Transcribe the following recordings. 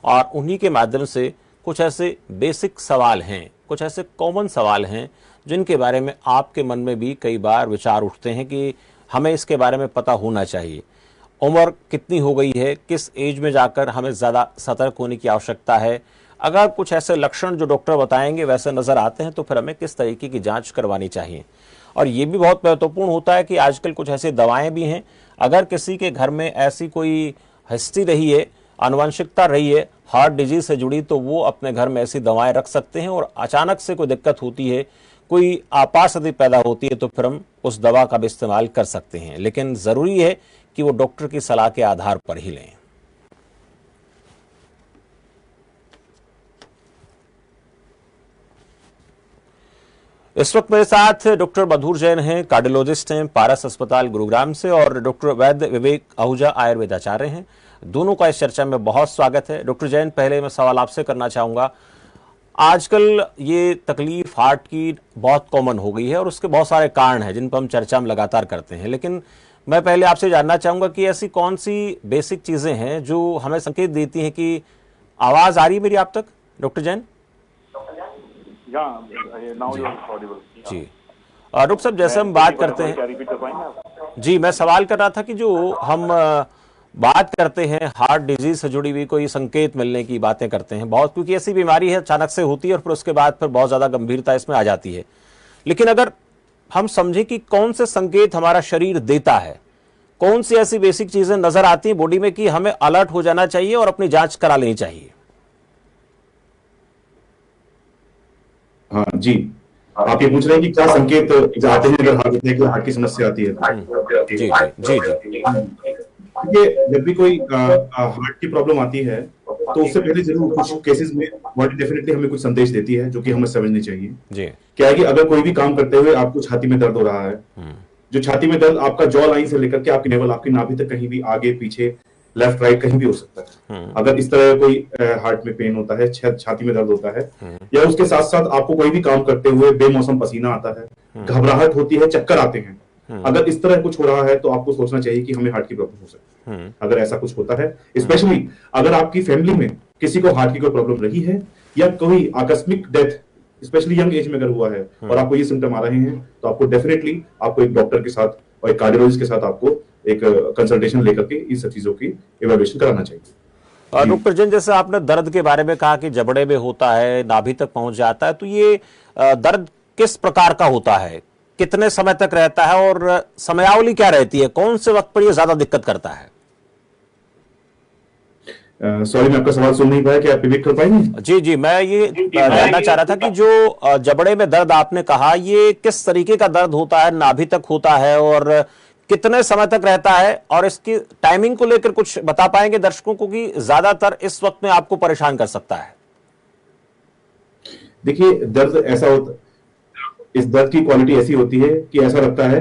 और उन्हीं के माध्यम से कुछ ऐसे बेसिक सवाल हैं, कुछ ऐसे कॉमन सवाल हैं जिनके बारे में आपके मन में भी कई बार विचार उठते हैं कि हमें इसके बारे में पता होना चाहिए। उम्र कितनी हो गई है, किस एज में जाकर हमें ज़्यादा सतर्क होने की आवश्यकता है, अगर कुछ ऐसे लक्षण जो डॉक्टर बताएंगे वैसे नज़र आते हैं तो फिर हमें किस तरीके की जांच करवानी चाहिए। और ये भी बहुत महत्वपूर्ण होता है कि आजकल कुछ ऐसी दवाएं भी हैं, अगर किसी के घर में ऐसी कोई हिस्ट्री रही है, आनुवंशिकता रही है हार्ट डिजीज से जुड़ी, तो वो अपने घर में ऐसी दवाएं रख सकते हैं और अचानक से कोई दिक्कत होती है, कोई आपात स्थिति पैदा होती है तो फिर हम उस दवा का भी इस्तेमाल कर सकते हैं। लेकिन ज़रूरी है कि वो डॉक्टर की सलाह के आधार पर ही लें। इस वक्त मेरे साथ डॉक्टर मधुर जैन हैं, कार्डियोलॉजिस्ट हैं, पारस अस्पताल गुरुग्राम से, और डॉक्टर वैद्य विवेक आहूजा आयुर्वेदाचार्य हैं। दोनों का इस चर्चा में बहुत स्वागत है। डॉक्टर जैन, पहले मैं सवाल आपसे करना चाहूँगा, आजकल ये तकलीफ हार्ट की बहुत कॉमन हो गई है और उसके बहुत सारे कारण हैं जिन पर हम चर्चा में लगातार करते हैं, लेकिन मैं पहले आपसे जानना चाहूँगा कि ऐसी कौन सी बेसिक चीज़ें हैं जो हमें संकेत देती हैं कि आवाज़ आ रही है मेरी आप तक डॉक्टर जैन? जी डॉक्टर साहब, जैसे हम बात करते हैं, जी मैं सवाल कर रहा था कि जो हम बात करते हैं हार्ट डिजीज से जुड़ी हुई कोई संकेत मिलने की बातें करते हैं बहुत, क्योंकि ऐसी बीमारी है अचानक से होती है और फिर उसके बाद फिर बहुत ज्यादा गंभीरता इसमें आ जाती है। लेकिन अगर हम समझें कि कौन से संकेत हमारा शरीर देता है, कौन सी ऐसी बेसिक चीजें नजर आती हैं बॉडी में कि हमें अलर्ट हो जाना चाहिए और अपनी जांच करा लेनी चाहिए? हाँ जी, आप ये पूछ रहे हैं कि क्या संकेत आते हैं अगर हार्ट अटैक या हार्ट की समस्या आती है? जी जी जी जी। ये जब भी कोई हार्ट की प्रॉब्लम आती है तो उससे पहले जरूर कुछ केसेस में बॉडी डेफिनेटली हमें कुछ संदेश देती है जो कि हमें समझनी चाहिए। जी। क्या है कि अगर कोई भी काम करते हुए आपको छाती में दर्द हो रहा है, जो छाती में दर्द आपका जॉ लाइन से लेकर के आपकी नेवल, आपकी नाभि तक कहीं भी आगे पीछे लेफ्ट राइट कहीं भी हो सकता है। अगर इस तरह कोई हार्ट में पेन होता है, छाती में दर्द होता है, या उसके साथ साथ आपको कोई भी काम करते हुए बेमौसम पसीना आता है, घबराहट होती है, चक्कर आते हैं, अगर इस तरह कुछ हो रहा है तो आपको सोचना चाहिए कि हमें हार्ट की प्रॉब्लम हो सकती है। अगर ऐसा कुछ होता है, स्पेशली अगर आपकी फैमिली में किसी को हार्ट की कोई प्रॉब्लम रही है या कोई आकस्मिक डेथ स्पेशली यंग एज में अगर हुआ है और आपको ये सिम्टम आ रहे हैं, तो आपको डेफिनेटली आपको एक डॉक्टर के साथ और एक कार्डियोलॉजिस्ट के साथ आपको एक कंसल्टेशन लेकर के इन सब चीजों की इवैल्यूएशन कराना चाहिए। डॉक्टर जैन, जैसे आपने दर्द के बारे में कहा कि जबड़े में होता है, नाभि तक पहुंच जाता है, तो ये दर्द किस प्रकार का होता है, कितने समय तक रहता है और समयावधि क्या रहती है, कौन से वक्त पर ये ज्यादा दिक्कत करता है? सॉरी, मैं आपका सवाल सुन नहीं पाया, क्या आप रिपीट कर पाएंगे? जी जी, मैं ये जानना चाह रहा था कि जो जबड़े में दर्द आपने कहा, ये किस तरीके का दर्द होता है, नाभि तक होता है और कितने समय तक रहता है, और इसकी टाइमिंग को लेकर कुछ बता पाएंगे दर्शकों को कि ज्यादातर इस वक्त में आपको परेशान कर सकता है? देखिए, दर्द ऐसा होता, इस दर्द की क्वालिटी ऐसी होती है कि ऐसा लगता है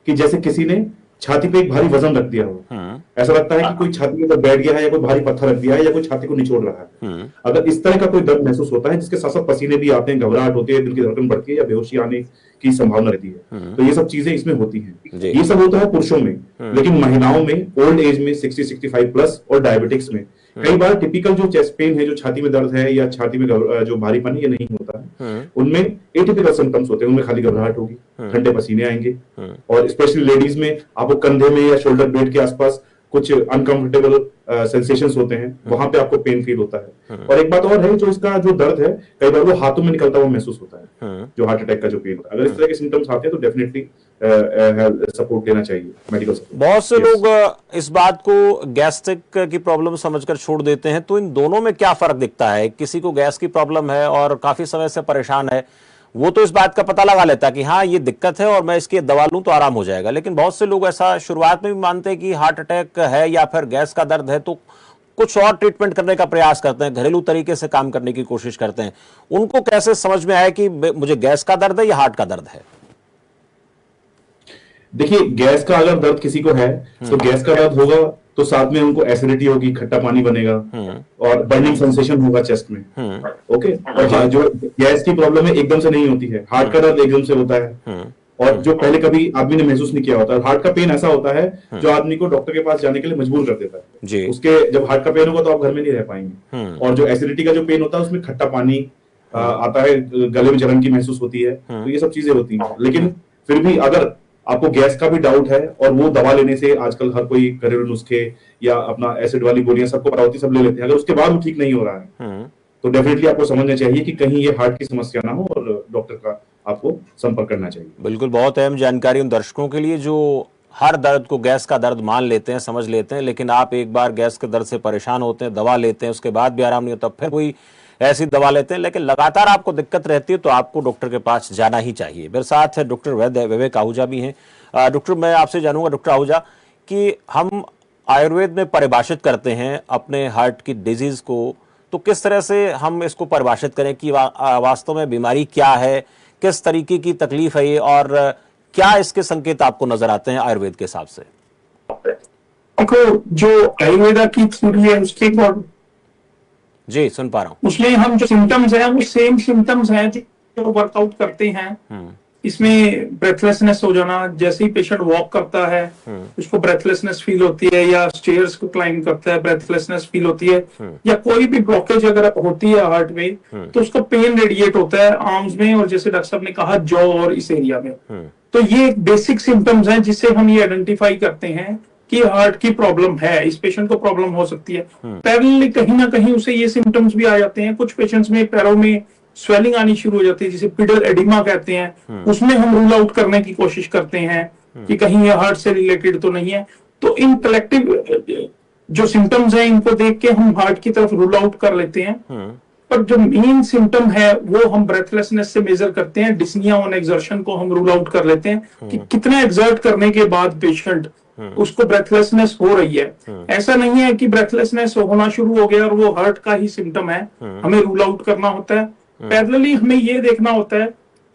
कि जैसे किसी ने छाती पे एक भारी वजन रख दिया हो। ऐसा लगता है कि कोई छाती में बैठ गया है या कोई भारी पत्थर रख दिया है या कोई छाती को निचोड़ रहा है। अगर इस तरह का कोई दर्द महसूस होता है जिसके साथ साथ पसीने भी आते हैं, घबराहट होती है, दिल की धड़कन बढ़ती है या बेहोशी आने की संभावना रहती है, तो ये सब चीजें इसमें होती हैं। ये सब होता है पुरुषों में, लेकिन महिलाओं में ओल्ड एज में 60-65 प्लस और डायबिटिक्स में कई बार टिपिकल जो चेस्ट पेन है, जो छाती में दर्द है या छाती में जो भारीपन है, ये नहीं होता है। उनमें एटिपिकल सिम्टम्स होते हैं, उनमें खाली घबराहट होगी, ठंडे पसीने आएंगे, और स्पेशली लेडीज में आपको कंधे में या शोल्डर ब्लेड के आसपास कुछ अनकंफर्टेबल सेंसेशंस होते हैं, वहां पे आपको पेन फील होता है। और एक बात और है, जो इसका जो दर्द है कई बार वो हाथों में निकलता हुआ महसूस होता है, जो हार्ट अटैक का जो पेन होता है। अगर इस तरह के सिम्टम्स आते हैं तो डेफिनेटली सपोर्ट लेना चाहिए, मेडिकल सपोर्ट। बहुत से लोग इस बात को गैस्ट्रिक की प्रॉब्लम समझकर छोड़ देते हैं, तो इन दोनों में क्या फर्क दिखता है? किसी को गैस की प्रॉब्लम है और काफी समय से परेशान है, वो तो इस बात का पता लगा लेता है कि हाँ ये दिक्कत है और मैं इसकी दवा लूं तो आराम हो जाएगा, लेकिन बहुत से लोग ऐसा शुरुआत में भी मानते हैं कि हार्ट अटैक है या फिर गैस का दर्द है, तो कुछ और ट्रीटमेंट करने का प्रयास करते हैं, घरेलू तरीके से काम करने की कोशिश करते हैं। उनको कैसे समझ में आए कि मुझे गैस का दर्द है या हार्ट का दर्द है? देखिए, गैस का अगर दर्द किसी को है तो गैस का दर्द होगा तो साथ में उनको एसिडिटी होगी, खट्टा पानी बनेगा और बर्निंग सेंसेशन होगा चेस्ट में। ओके, और जो गैस की प्रॉब्लम है एकदम से नहीं होती है, हार्ट का दर्द एकदम से होता है। और जो पहले कभी आदमी ने महसूस नहीं किया होता है। हार्ट का पेन ऐसा होता है जो आदमी को डॉक्टर के पास जाने के लिए मजबूर कर देता है जी। उसके जब हार्ट का पेन होगा तो आप घर में नहीं रह पाएंगे। और जो एसिडिटी का जो पेन होता है उसमें खट्टा पानी आता है, गले में जलन की महसूस होती है, तो ये सब चीजें होती हैं। लेकिन फिर भी अगर आपको गैस का भी डाउट है और वो दवा लेने से आजकल हर कोई घरेलू नुस्खे या अपना एसिड वाली गोलियां सबको पता होती है, सब ले लेते हैं, अगर उसके बाद वो ठीक नहीं हो रहा है तो डेफिनेटली आपको समझना चाहिए कि कहीं ये हार्ट की समस्या ना हो और डॉक्टर का आपको संपर्क करना चाहिए। बिल्कुल, बहुत अहम जानकारी उन दर्शकों के लिए जो हर दर्द को गैस का दर्द मान लेते हैं, समझ लेते हैं, लेकिन आप एक बार गैस के दर्द से परेशान होते हैं, दवा लेते हैं, उसके बाद भी आराम नहीं होता, फिर कोई ऐसी दवा लेते हैं, लेकिन लगातार आपको दिक्कत रहती है तो आपको डॉक्टर के पास जाना ही चाहिए। मेरे साथ डॉक्टर वैद्य विवेक आहूजा भी हैं। डॉक्टर, मैं आपसे जानूंगा डॉक्टर आहूजा कि हम आयुर्वेद में परिभाषित करते हैं अपने हार्ट की डिजीज को, तो किस तरह से हम इसको परिभाषित करें कि वास्तव में बीमारी क्या है, किस तरीके की तकलीफ है ये, और क्या इसके संकेत आपको नजर आते हैं आयुर्वेद के हिसाब से? देखो, जो आयुर्वेदा की थ्योरी है उसके जी सुन पा रहा हूँ, उसमें हम जो सिम्टम्स हैं वो सेम सिम्टम्स हैं जो वर्कआउट करते हैं। इसमें ब्रेथलेसनेस हो जाना, जैसे ही पेशेंट वॉक करता है उसको ब्रेथलेसनेस फील होती है, या स्टेयर्स को क्लाइंब करता है ब्रेथलेसनेस फील होती है, या कोई भी ब्लॉकेज अगर होती है हार्ट में तो उसका पेन रेडिएट होता है आर्म्स में, और जैसे डॉक्टर साहब ने कहा जॉ और इस एरिया में। तो ये बेसिक सिम्टम्स हैं जिससे हम ये आइडेंटिफाई करते हैं कि हार्ट की प्रॉब्लम है, इस पेशेंट को प्रॉब्लम हो सकती है। पैरेलली कहीं ना कहीं उसे ये सिम्टम्स भी आ जाते हैं। कुछ पेशेंट्स में पैरों में स्वेलिंग आनी शुरू हो जाती है, जिसे पिडल एडिमा कहते हैं, उसमें हम रूल आउट करने की कोशिश करते हैं कि कहीं ये हार्ट से रिलेटेड तो नहीं है। तो इन कलेक्टिव जो सिम्टम्स हैं इनको देख के हम हार्ट की तरफ रूल आउट कर लेते हैं। पर जो मेन सिम्टम है वो हम ब्रेथलेसनेस से मेजर करते हैं। डिस्निया ऑन एक्सर्शन को हम रूल आउट कर लेते हैं कि कितना एक्सर्ट करने के बाद पेशेंट उसको ब्रेथलेसनेस हो रही है। ऐसा नहीं है कि ब्रेथलेसनेस होना शुरू हो गया और वो हार्ट का ही सिम्टम है, हमें रूल आउट करना होता है। पैरेलली हमें ये देखना होता है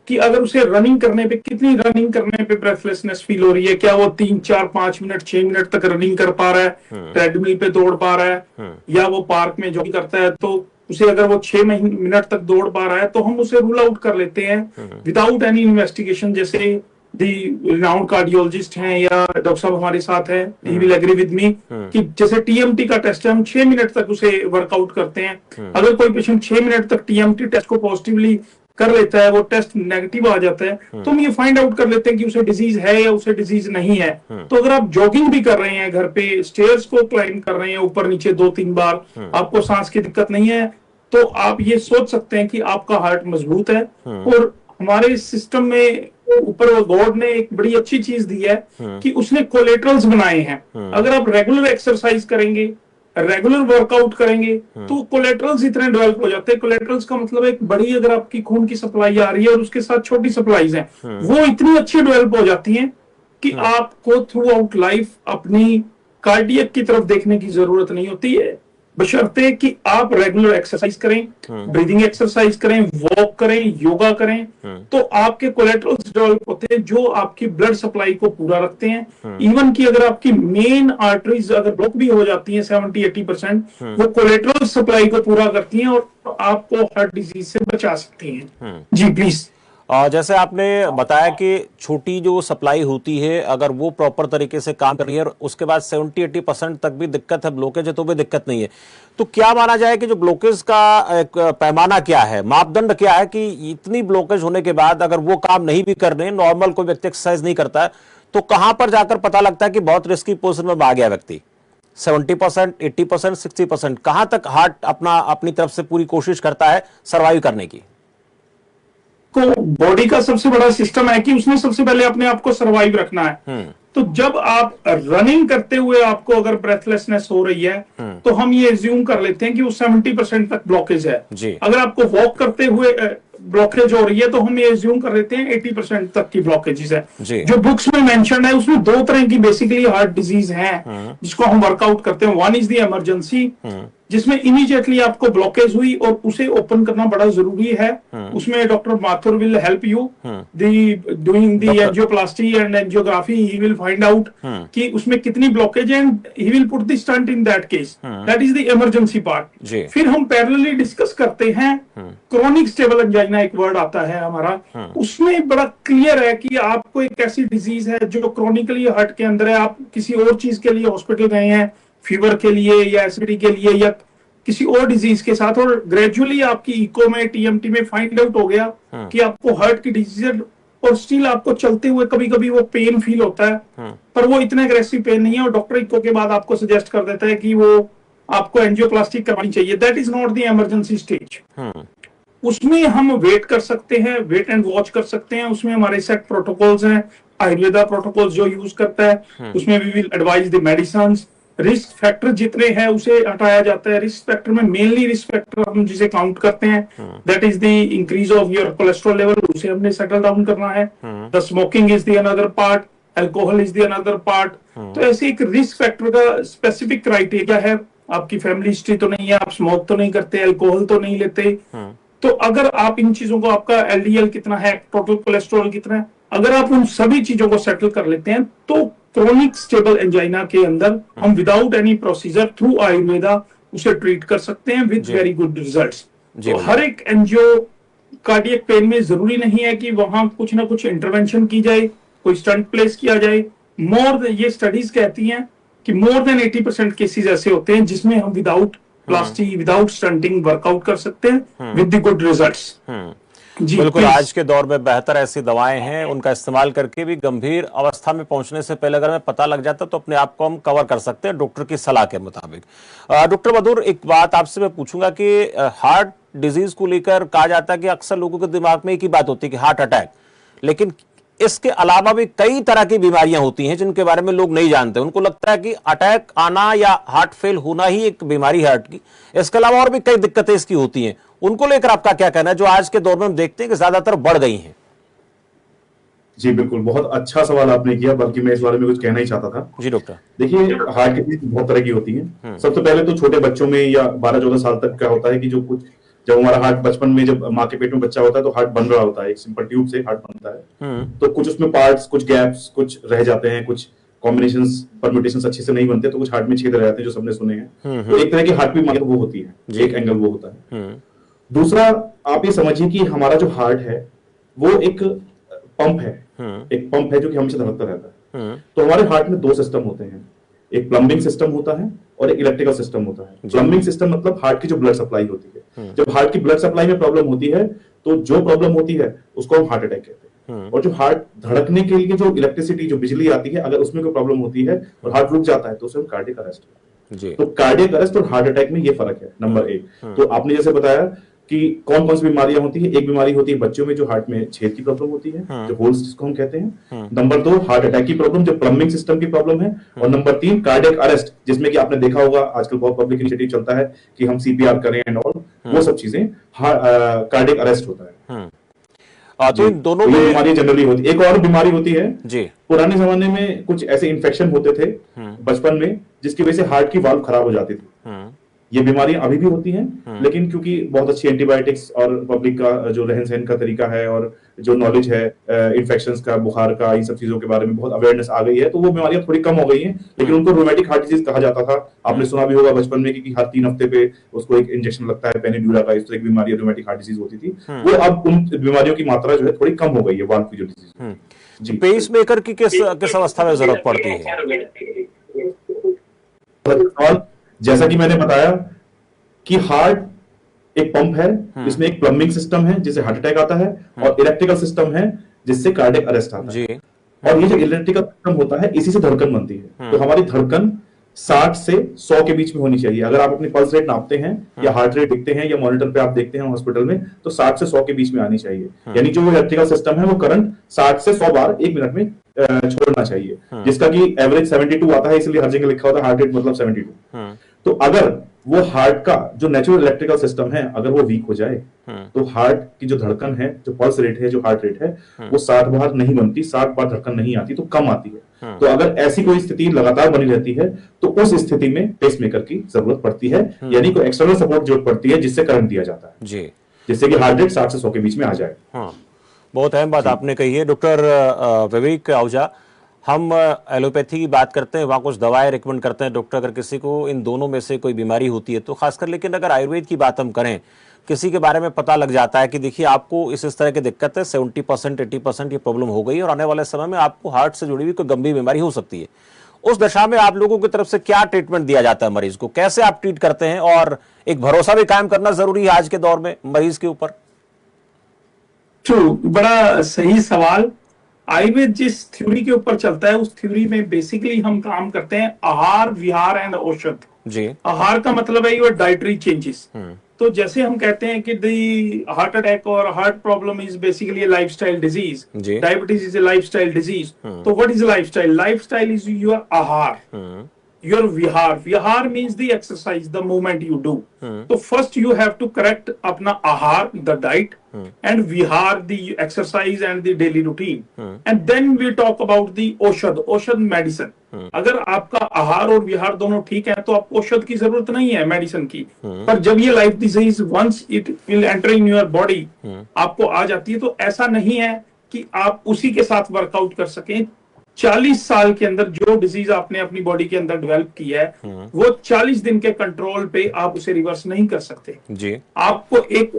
कि अगर उसे रनिंग करने पे, कितनी रनिंग करने पे ब्रेथलेसनेस फील हो रही है, क्या वो 3, 4, 5 मिनट 6 मिनट तक रनिंग कर पा रहा है, ट्रेडमिल पे दौड़ पा रहा है, या वो पार्क में जॉगिंग करता है, तो उसे अगर वो 6 मिनट तक दौड़ पा रहा है तो हम उसे रूल आउट कर लेते हैं विदाउट एनी इन्वेस्टिगेशन। जैसे दी रिनाउंड कार्डियोलॉजिस्ट हैं या डॉक्टर साहब हमारे साथ है, he will agree with me कि जैसे टीएमटी का टेस्ट है, हम 6 मिनट तक उसे वर्कआउट करते हैं। अगर कोई पेशेंट 6 मिनट तक टीएमटी टेस्ट को पॉजिटिवली कर लेता है, वो टेस्ट नेगेटिव आ जाता है, तो हम ये फाइंड आउट कर लेते हैं कि उसे डिजीज है या उसे डिजीज नहीं है। तो अगर आप जॉगिंग भी कर रहे हैं, घर पे स्टेयर्स को क्लाइंब कर रहे हैं ऊपर नीचे 2-3 बार, आपको सांस की दिक्कत नहीं है, तो आप ये सोच सकते हैं कि आपका हार्ट मजबूत है। और हमारे सिस्टम में ऊपर वो गॉड ने एक बड़ी अच्छी चीज दी है कि उसने कोलेटरल्स बनाए हैं। अगर आप रेगुलर एक्सरसाइज करेंगे, रेगुलर वर्कआउट करेंगे, तो कोलेटरल्स इतने डेवलप हो जाते हैं। कोलेटरल्स का मतलब एक बड़ी, अगर आपकी खून की सप्लाई आ रही है और उसके साथ छोटी सप्लाईज हैं, वो इतनी अच्छी डेवलप हो जाती हैं कि आपको थ्रू आउट लाइफ अपनी कार्डियक की तरफ देखने की जरूरत नहीं होती है, बशर्ते कि आप रेगुलर एक्सरसाइज करें, ब्रीदिंग एक्सरसाइज करें, वॉक करें, योगा करें, तो आपके कोलेटरल्स डेवलप होते हैं जो आपकी ब्लड सप्लाई को पूरा रखते हैं। इवन कि अगर आपकी मेन आर्टरीज अगर ब्लॉक भी हो जाती हैं 70-80%, वो कोलेटरल सप्लाई को पूरा करती हैं और आपको हार्ट डिजीज से बचा सकती हैं। जी प्लीज। जैसे आपने बताया कि छोटी जो सप्लाई होती है अगर वो प्रॉपर तरीके से काम कर रही है और उसके बाद 70-80% तक भी दिक्कत है, ब्लॉकेज है, तो भी दिक्कत नहीं है, तो क्या माना जाए कि जो ब्लॉकेज का एक पैमाना क्या है, मापदंड क्या है कि इतनी ब्लॉकेज होने के बाद अगर वो काम नहीं भी कर रहे हैं, नॉर्मल कोई व्यक्ति एक्सरसाइज नहीं करता है, तो कहां पर जाकर पता लगता है कि बहुत रिस्की पोजिशन में आ गया व्यक्ति? 70%, 80%, 60%, कहां तक हार्ट अपनी तरफ से पूरी कोशिश करता है सर्वाइव करने की? को बॉडी का सबसे बड़ा सिस्टम है कि उसने सबसे पहले अपने आप को सरवाइव रखना है। तो जब आप रनिंग करते हुए आपको अगर ब्रेथलेसनेस हो रही है तो हम ये एज्यूम कर लेते हैं कि वो 70% तक ब्लॉकेज है। अगर आपको वॉक करते हुए ब्लॉकेज हो रही है तो हम ये एज्यूम कर लेते हैं 80% तक की ब्लॉकेजेस है। जो बुक्स में मेंशन है उसमें 2 तरह की बेसिकली हार्ट डिजीज है जिसको हम वर्कआउट करते हैं। वन इज द इमरजेंसी, जिसमें इमीडिएटली आपको ब्लॉकेज हुई और उसे ओपन करना बड़ा जरूरी है। उसमें doctor Mathur will help you doing the angioplasty and angiography. He will find out कि उसमें कितनी ब्लॉकेज है and he will put the stunt in that case. That is the emergency part. फिर हम पैरेलली डिस्कस करते हैं क्रॉनिक स्टेबल एंजाइना, एक word आता है हमारा, उसमें बड़ा क्लियर है कि आपको एक ऐसी डिजीज है जो क्रॉनिकली हार्ट के अंदर है, आप किसी और चीज के लिए हॉस्पिटल गए हैं, फीवर के लिए या एसिडिटी के लिए या किसी और डिजीज के साथ, और ग्रेजुअली आपकी इको में टीएमटी में फाइंड आउट हो गया कि आपको हार्ट की डिजीज है, और स्टिल आपको चलते हुए कभी कभी वो पेन फील होता है पर वो इतना एग्रेसिव पेन नहीं है, और डॉक्टर इको के बाद आपको सजेस्ट कर देता है कि वो आपको एंजियोप्लास्टी करवानी चाहिए। That is not the emergency stage. उसमें हम वेट कर सकते हैं, वेट एंड वॉच कर सकते हैं। उसमें हमारे सेट प्रोटोकॉल्स हैं, आयुर्वेदा प्रोटोकॉल्स जो यूज करता है, उसमें we will advise the medicines. Risk factor जितने हैं उसे हटाया जाता है। रिस्क फैक्टर में मेनली रिस्क फैक्टर हम जिसे काउंट करते हैं that is the increase of your cholesterol level, उसे हमने सेटल डाउन करना है। The smoking is the another part, alcohol is the another part. तो ऐसे एक रिस्क फैक्टर का स्पेसिफिक क्राइटेरिया है। आपकी फैमिली हिस्ट्री तो नहीं है, आप स्मोक तो नहीं करते, अल्कोहल तो नहीं लेते, तो अगर आप इन चीजों को, आपका एलडीएल कितना है, टोटल कोलेस्ट्रॉल कितना है, अगर आप उन सभी चीजों को सेटल कर लेते हैं तो क्रोनिक स्टेबल एंजाइना के अंदर हम without any procedure through Ayurveda उसे ट्रीट कर सकते हैं विद वेरी गुड रिजल्ट्स। तो हर एक एंजियो कार्डियक पेन में जरूरी नहीं है कि वहां कुछ ना कुछ इंटरवेंशन की जाए, कोई स्टंट प्लेस किया जाए। ये स्टडीज कहती हैं कि मोर देन 80% केसेस ऐसे होते हैं जिसमें हम विदाउट प्लास्टी, विदाउट स्टंटिंग वर्कआउट कर सकते हैं विद द गुड रिजल्ट्स। जी बिल्कुल। आज के दौर में बेहतर ऐसी दवाएं हैं, उनका इस्तेमाल करके भी गंभीर अवस्था में पहुंचने से पहले अगर हमें पता लग जाता तो अपने आप को हम कवर कर सकते हैं डॉक्टर की सलाह के मुताबिक। डॉक्टर मधुर, एक बात आपसे मैं पूछूंगा कि हार्ट डिजीज को लेकर कहा जाता है कि अक्सर लोगों के दिमाग में एक ही बात होती है कि हार्ट अटैक, लेकिन इसके अलावा भी कई तरह की बीमारियां होती हैं जिनके बारे में लोग नहीं जानते। उनको लगता है कि अटैक आना या हार्ट फेल होना ही एक बीमारी है हार्ट की, इसके अलावा और भी कई दिक्कतें इसकी होती हैं। उनको लेकर आपका क्या कहना है जो आज के दौर में हम देखते हैं कि ज्यादातर बढ़ गई हैं? जी बिल्कुल, बहुत अच्छा सवाल आपने किया, बल्कि मैं इस बारे में कुछ कहना ही चाहता था। जी डॉक्टर, देखिए, हार्ट की बहुत तरह की होती है। सबसे पहले तो छोटे बच्चों में या 12-14 साल तक क्या होता है कि जो कुछ जब हमारा हार्ट बचपन में, जब माँ के पेट में बच्चा होता है तो हार्ट बन रहा होता है, एक सिंपल ट्यूब से हार्ट बनता है। तो कुछ उसमें पार्ट्स, कुछ गैप्स, कुछ रह जाते हैं, कुछ कॉम्बिनेशंस, परम्यूटेशंस अच्छे से नहीं बनते, तो कुछ हार्ट में छेद रह जाते हैं, जो सबने सुने हैं। तो एक तरह की हार्ट बीमारी वो होती है, एक एंगल वो होता है। दूसरा, आप ये समझिए कि हमारा जो हार्ट है वो एक पंप है, एक पंप है जो कि हमेशा धड़कता रहता है। तो हमारे हार्ट में दो सिस्टम होते हैं, एक प्लम्बिंग सिस्टम होता है और एक इलेक्ट्रिकल सिस्टम होता है। प्लम्बिंग सिस्टम मतलब हार्ट की जो ब्लड सप्लाई होती है। जब हार्ट की ब्लड सप्लाई में प्रॉब्लम होती है तो जो प्रॉब्लम होती है उसको हम हार्ट अटैक कहते हैं। और जो हार्ट धड़कने के लिए जो इलेक्ट्रिसिटी, जो बिजली आती है, अगर उसमें कोई प्रॉब्लम होती है और हार्ट रुक जाता है तो उसे हम कार्डियक अरेस्ट कहते हैं। तो कार्डियक अरेस्ट और हार्ट अटैक में ये फर्क है, नंबर एक। तो आपने जैसे बताया कि कौन कौन सी बीमारियां होती है, एक बीमारी होती है बच्चों में जो हार्ट में छेद की प्रॉब्लम होती है, जो होल्स जिसको हम कहते हैं। नंबर 2 हार्ट अटैक की प्रॉब्लम, जो प्लम्बिंग सिस्टम की प्रॉब्लम है। और नंबर 3 कार्डियक अरेस्ट, जिसमें कि आपने देखा होगा आजकल बहुत पब्लिक इनिशिएटिव चलता है कि हम सीपीआर करें एंड ऑल, वो सब चीजें कार्डियक अरेस्ट होता है। तो इन दोनों में बीमारी जनरली होती है। एक और बीमारी होती है जी, पुराने जमाने में कुछ ऐसे इन्फेक्शन होते थे बचपन में जिसकी वजह से हार्ट की वाल्व खराब हो जाती थी। ये बीमारियां अभी भी होती हैं, लेकिन क्योंकि बहुत अच्छी एंटीबायोटिक्स और पब्लिक का जो रहन सहन का तरीका है और जो नॉलेज है इन्फेक्शंस का, बुखार का, इन सब चीजों के बारे में बहुत अवेयरनेस आ गई है, तो वो बीमारियां थोड़ी कम हो गई हैं। लेकिन उनको रोमेटिक हार्ट डिजीज कहा जाता था। आपने सुना भी होगा बचपन में कि हर 3 हफ्ते पे उसको एक इंजेक्शन लगता है पेनिड्यूरा का, इस तरह की बीमारी रोमेटिक हार्ट डिजीज होती थी। वो अब उन बीमारियों की मात्रा जो है थोड़ी कम हो गई है, वाल्व की जो डिजीज। पेस मेकर की किस अवस्था में जरूरत पड़ती है? जैसा कि मैंने बताया कि हार्ट एक पंप है जिसमें एक प्लम्बिंग सिस्टम है जिससे हार्ट अटैक आता है, और इलेक्ट्रिकल सिस्टम है जिससे कार्डियक अरेस्ट आता है। और ये जो इलेक्ट्रिकल सिस्टम होता है, इसी से धड़कन बनती है। तो हमारी धड़कन 60 से 100 के बीच में होनी चाहिए। अगर आप अपनी पल्स रेट नापते हैं या हार्ट रेट देखते हैं या मॉनिटर पे आप देखते हैं हॉस्पिटल में, तो 60 से 100 के बीच में आनी चाहिए। यानी जो इलेक्ट्रिकल सिस्टम है वो करंट 60 से 100 बार 1 मिनट में छोड़ना चाहिए, जिसका कि एवरेज 72 आता है, इसलिए हर जगह लिखा होता है हार्ट रेट मतलब 72। तो अगर वो हार्ट का जो नेचुरल इलेक्ट्रिकल सिस्टम है अगर वो वीक हो जाए तो हार्ट की जो धड़कन है, जो पल्स रेट है, जो हार्ट रेट है, वो 60 बार नहीं बनती, 60 बार धड़कन नहीं आती, तो कम आती है। तो अगर ऐसी कोई स्थिति लगातार बनी रहती है तो उस स्थिति में पेसमेकर की जरूरत पड़ती है, यानी कोई एक्सटर्नल सपोर्ट जरूरत पड़ती है जिससे करंट दिया जाता है जी, जिससे कि हार्ट रेट 60 से 100 के बीच में आ जाए। हाँ, बहुत अहम बात आपने कही है डॉक्टर विवेक आहूजा। हम एलोपैथी की बात करते हैं, वहाँ कुछ दवाएं रिकमेंड करते हैं डॉक्टर, अगर किसी को इन दोनों में से कोई बीमारी होती है तो खासकर। लेकिन अगर आयुर्वेद की बात हम करें, किसी के बारे में पता लग जाता है कि देखिए आपको इस तरह की दिक्कत है, 70% 80% ये प्रॉब्लम हो गई और आने वाले समय में आपको हार्ट से जुड़ी हुई कोई गंभीर बीमारी हो सकती है, उस दशा में आप लोगों की तरफ से क्या ट्रीटमेंट दिया जाता है मरीज को, कैसे आप ट्रीट करते हैं, और एक भरोसा भी कायम करना जरूरी है आज के दौर में मरीज के ऊपर? बड़ा सही सवाल। आयुर्वेद जिस थ्योरी के ऊपर चलता है उस थ्योरी में बेसिकली हम काम करते हैं आहार, विहार एंड औषध जी। आहार का मतलब है योर डाइटरी चेंजेस। तो जैसे हम कहते हैं कि दी हार्ट अटैक और heart problem is basically lifestyle disease, diabetes is a lifestyle disease. तो what is lifestyle? Lifestyle is your aahar, your vihar means the exercise, the movement you do. So first you have to correct apna ahar, the diet, and vihar, the exercise and the daily routine. And then we talk about the औषध medicine. अगर आपका आहार और विहार दोनों ठीक है तो आपको औषध की जरूरत नहीं है, मेडिसिन की। पर जब ये life disease once it will enter in your body, आपको आ जाती है, तो ऐसा नहीं है कि आप उसी के साथ वर्कआउट कर सकें। 40 साल के अंदर जो डिजीज आपने अपनी बॉडी के अंदर डेवलप किया है वो 40 दिन के कंट्रोल पे आप उसे रिवर्स नहीं कर सकते जी। आपको एक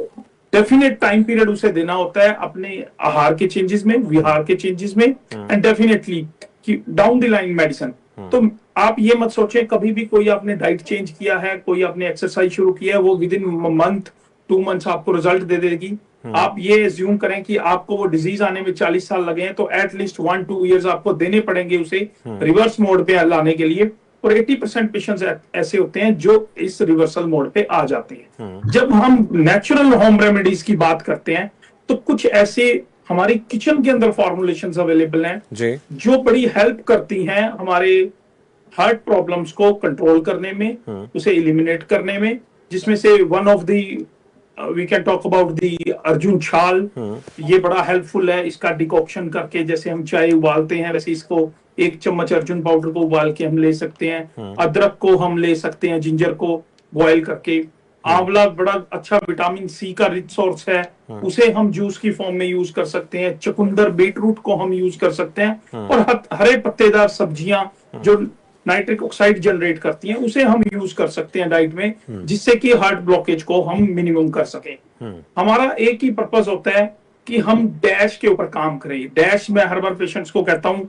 डेफिनेट टाइम पीरियड उसे देना होता है अपने आहार के चेंजेस में, विहार के चेंजेस में, एंड डेफिनेटली कि डाउन द लाइन मेडिसिन। तो आप ये मत सोचें कभी भी कोई आपने डाइट चेंज किया है, कोई आपने एक्सरसाइज शुरू किया है, वो विद इन मंथ 2 मंथ्स आपको रिजल्ट दे देगी। आप ये एज्यूम करें कि आपको वो डिजीज आने में 40 साल लगे हैं, तो एटलीस्ट 1-2 इयर्स आपको देने पड़ेंगे उसे रिवर्स मोड पे लाने के लिए। और 80% पेशेंट्स ऐसे होते हैं जो इस रिवर्सल मोड पे आ जाते हैं। जब हम नेचुरल होम रेमेडीज की बात करते हैं तो कुछ ऐसे हमारे किचन के अंदर फॉर्मुलेशंस अवेलेबल हैं जो बड़ी हेल्प करती हैं हमारे हार्ट प्रॉब्लम्स को कंट्रोल करने में, उसे एलिमिनेट करने में, जिसमें से one of the we can talk about the arjun chhal. ये बड़ा हेल्पफुल है, इसका डिकॉक्शन करके जैसे हम चाय उबालते हैं वैसे इसको 1 चम्मच अर्जुन पाउडर को उबाल के हम ले सकते हैं। अदरक को हम ले सकते हैं, जिंजर को बॉयल करके। आंवला बड़ा अच्छा विटामिन सी का रिच सोर्स है, उसे हम जूस की फॉर्म में यूज कर सकते हैं। चुकंदर, बीटरूट को हम यूज कर सकते हैं। और हरे पत्तेदार सब्जियां जो नाइट्रिक ऑक्साइड जनरेट करती हैं उसे हम यूज कर सकते हैं डाइट में, जिससे कि हार्ट ब्लॉकेज को हम मिनिमम कर सकें। हमारा एक ही पर्पस होता है कि हम डैश के ऊपर काम करें। डैश मैं हर बार पेशेंट्स को कहता हूं,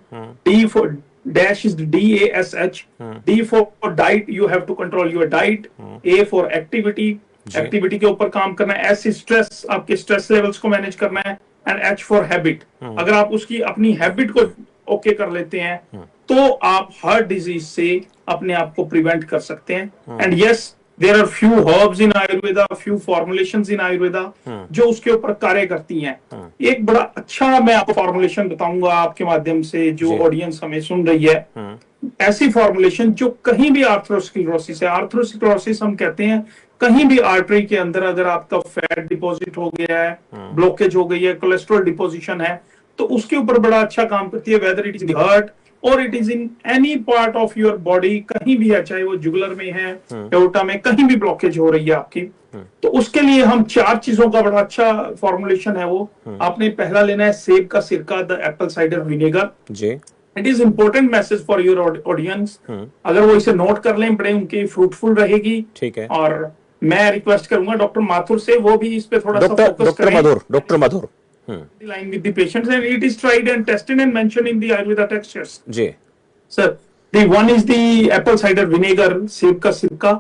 D for dash is DASH, D for diet, you have to control your diet. A for activity, activity के ऊपर काम करना है। S स्ट्रेस, आपके स्ट्रेस लेवल्स को मैनेज करना है। एंड H फॉर हैबिट, अगर आप उसकी अपनी हैबिट को ओके कर लेते हैं तो आप हार्ट डिजीज से अपने आप को प्रिवेंट कर सकते हैं। And yes, there are few herbs in Ayurveda, few formulations in Ayurveda जो उसके ऊपर कार्य करती हैं। एक बड़ा अच्छा मैं आपको फॉर्मुलेशन बताऊंगा आपके माध्यम से, जो ऑडियंस हमें सुन रही है। ऐसी फॉर्मुलेशन जो कहीं भी आर्थरोस्क्लेरोसिस है, आर्थरोस्क्लेरोसिस हम कहते हैं कहीं भी आर्टरी के अंदर अगर आपका फैट डिपॉजिट हो गया है, ब्लॉकेज हो गई है, कोलेस्ट्रॉल डिपोजिशन है, तो उसके ऊपर बड़ा अच्छा काम करती है। Whether it is in heart और it is in any part of your body, कहीं भी है, चाहे वो जुगुलर में है, एओर्टा में, कहीं भी ब्लॉकेज हो रही है आपकी, तो उसके लिए हम 4 चीजों का बड़ा अच्छा फॉर्मुलेशन है वो। आपने पहला लेना है सेब का सिरका, द एप्पल साइडर विनेगर जी। It is important message for your audience, अगर वो इसे नोट कर लें बड़े उनकी फ्रूटफुल रहेगी। ठीक है। और मैं रिक्वेस्ट करूंगा डॉक्टर माथुर से, वो भी इस पे थोड़ा सा फोकस करें। Doctor Madhur line with the patients, and it is tried and tested and mentioned in the Ayurveda textures. जी sir, the one is the apple cider vinegar, सेब का सिरका,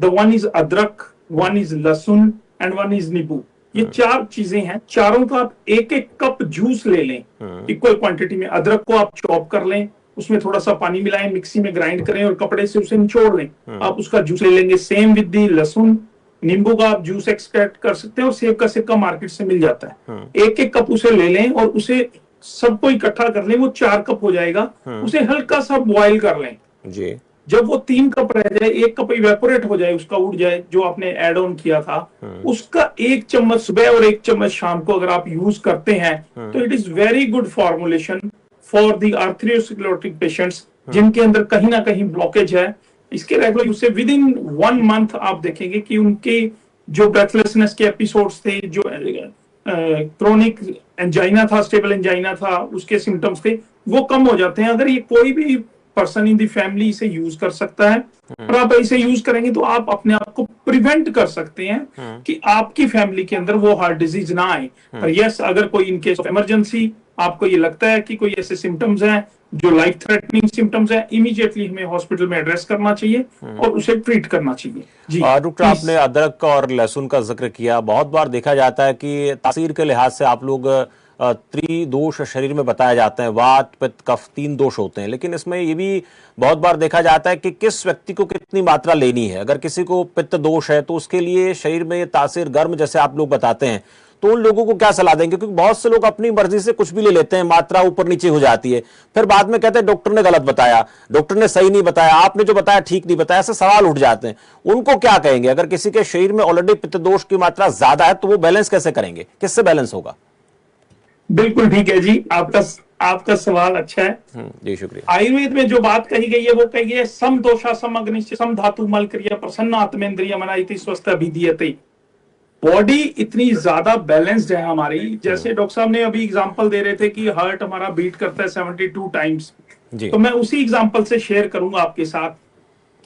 the one is अदरक, one is लहसुन and one is नींबू। ये 4 चीजें हैं, चारों का आप 1-1 कप जूस ले लें इक्वल क्वांटिटी में। अदरक को आप चॉप कर लें, उसमें थोड़ा सा पानी मिलाएं, मिक्सी में ग्राइंड करें और कपड़े से उसे निचोड़ लें, आप उसका जूस ले लेंगे। सेम विद दी लहसुन, नींबू का आप जूस एक्सट्रैक्ट कर सकते हैं और सेब का सिरका मार्केट से मिल जाता है। 1-1 कप उसे ले लें और उसे सबको इकट्ठा कर लें, वो 4 कप हो जाएगा। उसे हल्का सा बॉईल कर लें जी। जब वो 3 कप रह जाए, 1 कप इवेपोरेट हो जाए, उसका उड़ जाए जो आपने एड ऑन किया था, उसका 1 चम्मच सुबह और 1 चम्मच शाम को अगर आप यूज करते हैं तो it is very good formulation for the arteriosclerotic patients जिनके अंदर कहीं ना कहीं ब्लॉकेज है, इसके रेगुलर यूज से विद इन 1 मंथ आप देखेंगे कि उनके जो ब्रेथलेसनेस के एपिसोड्स थे, जो क्रोनिक एंजाइना था, स्टेबल एंजाइना था, उसके सिम्टम्स थे, वो कम हो जाते हैं। अगर ये कोई भी पर्सन इन दी फैमिली इसे यूज कर सकता है और आप इसे यूज करेंगे तो आप अपने आप को प्रिवेंट कर सकते हैं कि आपकी फैमिली के अंदर वो हार्ट डिजीज ना आए। और यस, अगर कोई इन केस ऑफ इमरजेंसी आपको ये लगता है कि कोई ऐसे सिम्टम्स हैं जो लाइफ थ्रेटनिंग सिम्टम्स हैं, इमीडिएटली हमें हॉस्पिटल में एड्रेस करना चाहिए और उसे ट्रीट करना चाहिए। जी डॉक्टर, आपने अदरक और लहसुन का जिक्र किया। बहुत बार देखा जाता है कि तासीर के लिहाज से आप लोग त्रिदोष शरीर में बताए जाते हैं, वात पित्त कफ 3 दोष होते हैं, लेकिन इसमें ये भी बहुत बार देखा जाता है कि किस व्यक्ति को कितनी मात्रा लेनी है। अगर किसी को पित्त दोष है तो उसके लिए शरीर में तासीर गर्म जैसे आप लोग बताते हैं, तो उन लोगों को क्या सलाह देंगे? क्योंकि बहुत से लोग अपनी मर्जी से कुछ भी ले लेते हैं, मात्रा ऊपर नीचे हो जाती है, फिर बाद में कहते हैं डॉक्टर ने गलत बताया, डॉक्टर ने सही नहीं बताया, आपने जो बताया ठीक नहीं बताया, ऐसे सवाल उठ जाते हैं। उनको क्या कहेंगे? अगर किसी के शरीर में ऑलरेडी पित्त दोष की मात्रा ज्यादा है तो वो बैलेंस कैसे करेंगे? किससे बैलेंस होगा? बिल्कुल ठीक है जी, आपका सवाल अच्छा है जी, शुक्रिया। आयुर्वेद में जो बात कही गई है वो कही गई है, सम दोषा सम अग्निश्च सम धातु मल क्रिया प्रसन्न आत्मेंद्रिय मनाइति स्वस्थ अभिधीयते। बॉडी इतनी ज्यादा बैलेंस्ड है हमारी, जैसे डॉक्टर साहब ने अभी एग्जांपल दे रहे थे कि हार्ट हमारा बीट करता है 72 टाइम्स, तो मैं उसी एग्जांपल से शेयर करूंगा आपके साथ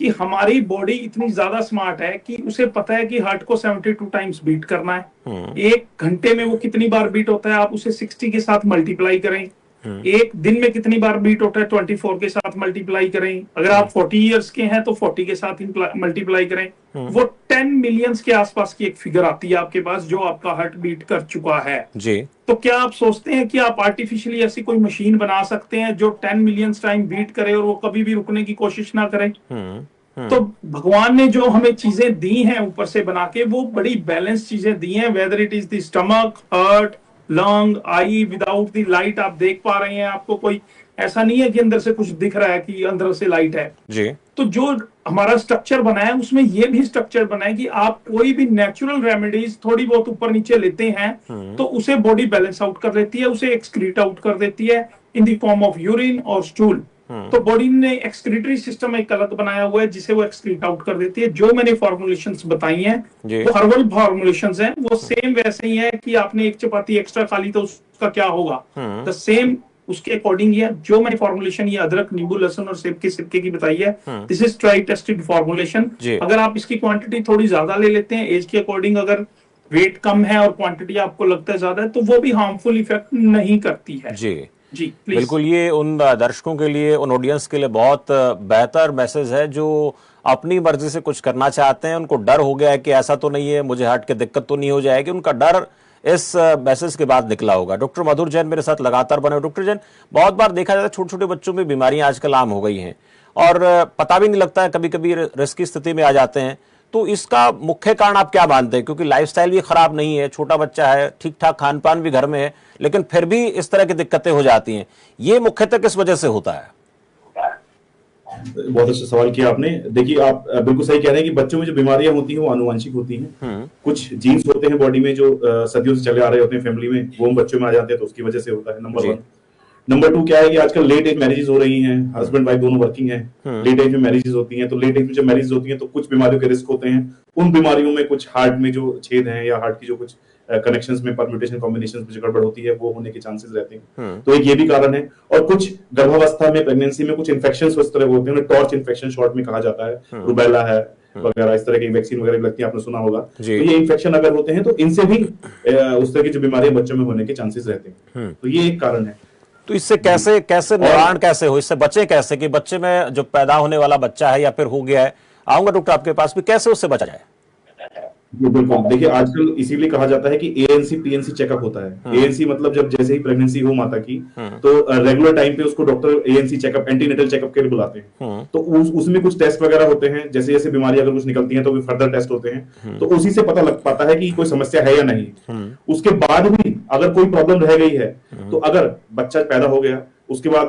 कि हमारी बॉडी इतनी ज्यादा स्मार्ट है कि उसे पता है कि हार्ट को 72 टाइम्स बीट करना है। 1 घंटे में वो कितनी बार बीट होता है, आप उसे 60 के साथ मल्टीप्लाई करें। एक दिन में कितनी बार बीट होता है, 24 के साथ मल्टीप्लाई करें। अगर आप 40 इयर्स के हैं तो 40 के साथ मल्टीप्लाई करें, वो 10 मिलियंस के आसपास की एक फिगर आती है आपके पास जो आपका हार्ट बीट कर चुका है जी। तो क्या आप सोचते हैं कि आप आर्टिफिशियली ऐसी कोई मशीन बना सकते हैं जो 10 मिलियंस टाइम बीट करे और वो कभी भी रुकने की कोशिश ना करे? तो भगवान ने जो हमें चीजें दी हैं ऊपर से बना के, वो बड़ी बैलेंस चीजें दी हैं, weather it is the stomach, heart, lung, I, without the light आप देख पा रहे हैं, आपको कोई ऐसा नहीं है कि अंदर से कुछ दिख रहा है कि अंदर से लाइट है जी। तो जो हमारा स्ट्रक्चर बना है उसमें ये भी स्ट्रक्चर बना है कि आप कोई भी नेचुरल रेमेडीज थोड़ी बहुत ऊपर नीचे लेते हैं तो उसे बॉडी बैलेंस आउट कर देती है, उसे एक्सक्रीट आउट कर देती है in the form of urine और स्टूल। तो बॉडी ने एक्सक्रीटरी सिस्टम एक अलग बनाया हुआ है जिसे वो एक्सक्रीट आउट कर देती है। जो मैंने फॉर्मुलेशंस बताई हैं वो हर्बल फॉर्मुलेशंस हैं, वो सेम वैसे ही है कि आपने एक चपाती एक्स्ट्रा खा ली तो उसका क्या होगा, द सेम उसके अकॉर्डिंग है। जो मैंने फॉर्मुलेशन ये अदरक, नींबू, लहसुन और सेब के सिरके की बताई है, this is try tested formulation. अगर आप इसकी क्वांटिटी थोड़ी ज्यादा ले लेते हैं एज के अकॉर्डिंग, अगर वेट कम है और क्वांटिटी आपको लगता है ज्यादा है, तो वो भी हार्मफुल इफेक्ट नहीं करती है। जी जी बिल्कुल। ये उन दर्शकों के लिए, उन ऑडियंस के लिए बहुत बेहतर मैसेज है जो अपनी मर्जी से कुछ करना चाहते हैं। उनको डर हो गया है कि ऐसा तो नहीं है, मुझे हार्ट की दिक्कत तो नहीं हो जाएगी, उनका डर इस मैसेज के बाद निकला होगा। डॉक्टर मधुर जैन मेरे साथ लगातार बने। डॉक्टर जैन, बहुत बार देखा जाता है छोटे छोटे बच्चों में बीमारियां आजकल आम हो गई हैं और पता भी नहीं लगता है, कभी कभी रिस्क की स्थिति में आ जाते हैं, तो इसका मुख्य कारण आप क्या मानते हैं? क्योंकि लाइफस्टाइल भी खराब नहीं है, छोटा बच्चा है, ठीक ठाक खान पान भी घर में है, लेकिन फिर भी इस तरह की दिक्कतें हो जाती हैं। ये मुख्यतः किस वजह से होता है? बहुत अच्छा सवाल किया आपने। देखिए, आप बिल्कुल सही कह रहे हैं कि बच्चों में जो बीमारियां होती हैं वो आनुवंशिक होती हैं। कुछ जीन्स होते हैं बॉडी में जो सदियों से चले आ रहे होते हैं फैमिली में, वो बच्चों में आ जाते हैं, तो उसकी वजह से होता है, नंबर 1। नंबर 2 क्या है कि आजकल लेट एज मैरिजेस हो रही हैं, हस्बैंड वाइफ दोनों वर्किंग हैं, लेट एज में मैरिजेस होती हैं, तो लेट एज में जब मैरिज होती हैं तो कुछ बीमारियों के रिस्क होते हैं। उन बीमारियों में कुछ हार्ट में जो छेद हैं या हार्ट की जो कुछ कनेक्शंस में परम्यूटेशन कॉम्बिनेशंस में जो गड़बड़ होती है वो होने के चांसेस रहते हैं। तो एक ये भी कारण है। और कुछ गर्भावस्था में, प्रेगनेंसी में कुछ इन्फेक्शंस उस तरह होते हैं, टॉर्च इन्फेक्शन शॉर्ट में कहा जाता है, रूबेला है वगैरह, इस तरह की वैक्सीन वगैरह लगती है, आपने सुना होगा। तो ये इन्फेक्शन अगर होते हैं तो इनसे भी उस तरह की जो बीमारियां बच्चों में होने के चांसेस रहते हैं। तो ये एक कारण है। तो इससे कैसे निवारण कैसे हो, इससे बचे कैसे कि बच्चे में जो पैदा होने वाला बच्चा है या फिर हो गया है, आऊंगा डॉक्टर आपके पास भी, कैसे उससे बचा जाए? बिल्कुल। देखिए, आजकल इसीलिए कहा जाता है कि एएनसी पीएनसी चेकअप होता है। एएनसी मतलब जब जैसे ही प्रेगनेंसी हो माता की, तो रेगुलर टाइम पे उसको doctor ANC checkup, antenatal checkup के लिए बुलाते हैं। तो उसमें कुछ टेस्ट वगैरह होते हैं, जैसे जैसे बीमारी अगर कुछ निकलती है तो भी फर्दर टेस्ट होते हैं, तो उसी से पता लग पाता है कि कोई समस्या है या नहीं। उसके बाद भी अगर कोई प्रॉब्लम रह गई है, तो अगर बच्चा पैदा हो गया, उसके बाद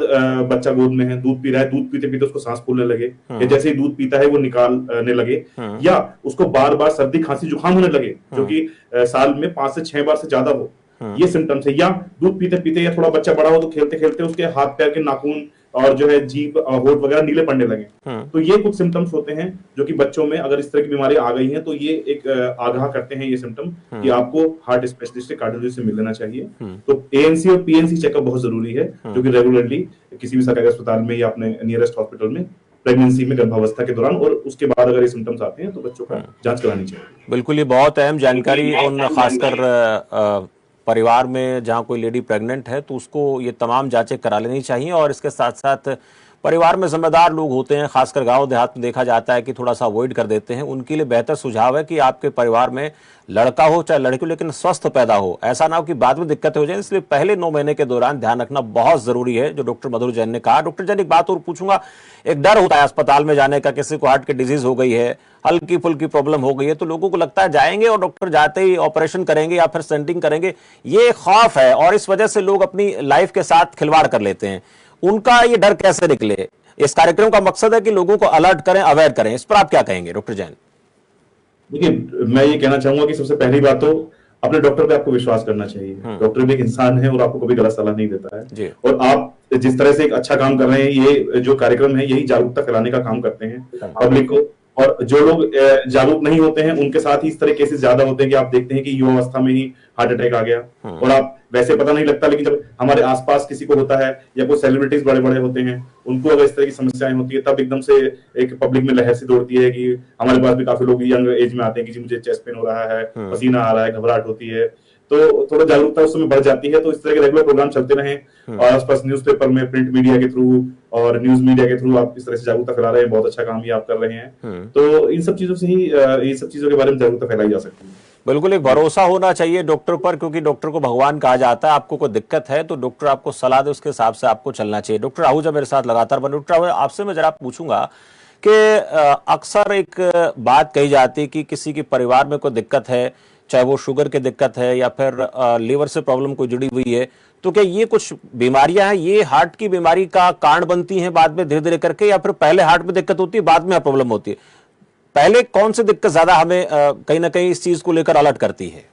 बच्चा गोद में है, दूध पी रहा है, दूध पीते पीते उसको सांस फूलने लगे, या जैसे ही दूध पीता है वो निकालने लगे, या उसको बार बार सर्दी खांसी जुकाम होने लगे, जो कि साल में 5 से 6 बार से ज्यादा हो, ये सिम्टम्स है। या दूध पीते पीते या थोड़ा बच्चा बड़ा हो तो खेलते खेलते उसके हाथ पैर के नाखून और जो है जीभ होंठ वगैरह नीले पड़ने लगे, तो ये कुछ सिम्टम्स होते हैं जो कि बच्चों में अगर इस तरह की बीमारी आ गई है तो ये एक आगाह करते हैं ये सिम्टम कि आपको हार्ट स्पेशलिस्ट से कार्डियोलॉजिस्ट से मिल लेना चाहिए। तो एएनसी और पीएनसी चेकअप बहुत जरूरी है, जो कि रेगुलरली किसी भी सरकारी अस्पताल में या अपने नियरेस्ट हॉस्पिटल में प्रेगनेंसी में गर्भावस्था के दौरान और उसके बाद अगर ये सिम्टम्स आते हैं तो बच्चों का जांच करानी चाहिए। बिल्कुल, ये बहुत अहम जानकारी उन खासकर परिवार में जहां कोई लेडी प्रेग्नेंट है तो उसको ये तमाम जांचें करा लेनी चाहिए। और इसके साथ साथ परिवार में जिम्मेदार लोग होते हैं, खासकर गांव देहात में देखा जाता है कि थोड़ा सा अवॉइड कर देते हैं, उनके लिए बेहतर सुझाव है कि आपके परिवार में लड़का हो चाहे लड़की हो लेकिन स्वस्थ पैदा हो, ऐसा ना हो कि बाद में दिक्कतें हो जाए। इसलिए पहले 9 महीने के दौरान ध्यान रखना बहुत जरूरी है, जो डॉक्टर मधुर जैन ने कहा। डॉक्टर जैन, एक बात और पूछूंगा, एक डर होता है अस्पताल में जाने का, किसी को हार्ट की डिजीज हो गई है, हल्की फुल्की प्रॉब्लम हो गई है, तो लोगों को लगता है जाएंगे और डॉक्टर जाते ही ऑपरेशन करेंगे या फिर स्टेंटिंग करेंगे, ये खौफ है और इस वजह से लोग अपनी लाइफ के साथ खिलवाड़ कर लेते हैं। उनका ये डर कैसे निकले? इस कार्यक्रम का मकसद है कि लोगों को अलर्ट करें, अवेयर करें, इस पर आप क्या कहेंगे डॉक्टर जैन? देखिए, मैं ये कहना चाहूंगा कि सबसे पहली बात तो अपने डॉक्टर पे आपको विश्वास करना चाहिए। डॉक्टर भी एक इंसान है और आपको कभी गलत सलाह नहीं देता है। और आप जिस तरह से एक अच्छा काम कर रहे हैं, ये जो कार्यक्रम है यही जागरूकता फैलाने का काम करते हैं पब्लिक को। और जो लोग जागरूक नहीं होते हैं उनके साथ ही इस तरह केसेस ज्यादा होते हैं कि आप देखते हैं कि युवा अवस्था में ही हार्ट अटैक आ गया और आप वैसे पता नहीं लगता, लेकिन जब हमारे आसपास किसी को होता है या कोई सेलिब्रिटीज बड़े बड़े होते हैं उनको अगर इस तरह की समस्याएं होती है तब एकदम से एक पब्लिक में लहर सी दौड़ती है कि हमारे पास भी काफी लोग यंग एज में आते हैं कि जी मुझे चेस्ट पेन हो रहा है, पसीना आ रहा है, घबराहट होती है, तो थोड़ा जागरूकता उस समय बढ़ जाती है। तो इस तरह के रेगुलर प्रोग्राम चलते रहें और आसपास न्यूज़पेपर में, प्रिंट मीडिया के थ्रू और न्यूज मीडिया के थ्रू आप इस तरह से जागरूकता फैला रहे हैं, बहुत अच्छा काम ही आप कर रहे हैं। तो इन सब चीजों से ही ये सब चीजों के बारे में जागरूकता फैलाई जा सकती है। बिल्कुल, एक भरोसा होना चाहिए डॉक्टर पर, क्योंकि डॉक्टर को भगवान कहा जाता है। आपको कोई दिक्कत है तो डॉक्टर आपको सलाह दे, उसके हिसाब से आपको चलना चाहिए। डॉक्टर आहूजा मेरे साथ लगातार बने। डॉक्टर आहूजा, आपसे मैं जरा पूछूंगा कि अक्सर एक बात कही जाती है कि किसी के परिवार में कोई दिक्कत है, चाहे वो शुगर की दिक्कत है या फिर लीवर से प्रॉब्लम कोई जुड़ी हुई है, तो क्या ये कुछ बीमारियां हैं, ये हार्ट की बीमारी का कारण बनती हैं बाद में धीरे धीरे करके, या फिर पहले हार्ट में दिक्कत होती है बाद में प्रॉब्लम होती है? पहले कौन सी दिक्कत ज्यादा हमें कहीं ना कहीं इस चीज को लेकर अलर्ट करती है?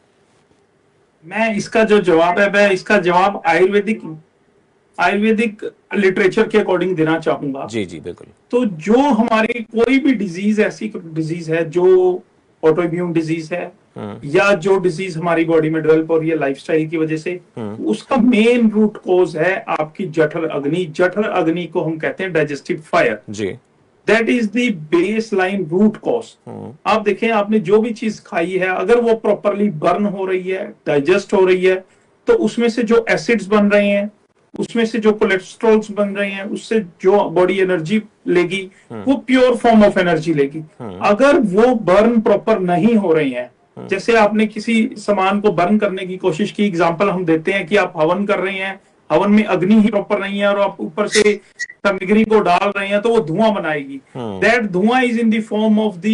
मैं इसका जो जवाब है, मैं इसका जवाब आयुर्वेदिक लिटरेचर के अकॉर्डिंग देना चाहूंगा। जी जी बिल्कुल। तो जो हमारी कोई भी डिजीज, ऐसी डिजीज है जो ऑटोइम्यून डिजीज है या जो डिजीज हमारी बॉडी में डेवलप हो रही है लाइफस्टाइल की वजह से, उसका मेन रूट कॉज है आपकी जठर अग्नि। जठर अग्नि को हम कहते हैं डाइजेस्टिव फायर जी। That is the base line root cause. आप देखें, आपने जो भी चीज खाई है अगर वो प्रॉपरली बर्न हो रही है, डाइजेस्ट हो रही है, तो उसमें से जो एसिड्स बन रहे हैं, उसमें से जो कोलेस्ट्रॉल्स बन रहे हैं, उससे जो बॉडी एनर्जी लेगी वो प्योर फॉर्म ऑफ एनर्जी लेगी। अगर वो बर्न प्रॉपर नहीं हो रही है, जैसे आपने किसी सामान को बर्न करने की कोशिश की, एग्जांपल हम देते हैं कि आप हवन कर रहे हैं, हवन में अग्नि ही प्रॉपर नहीं है और आप ऊपर से सामग्री को डाल रहे हैं तो वो धुआं बनाएगी। दैट धुआं is in the form of the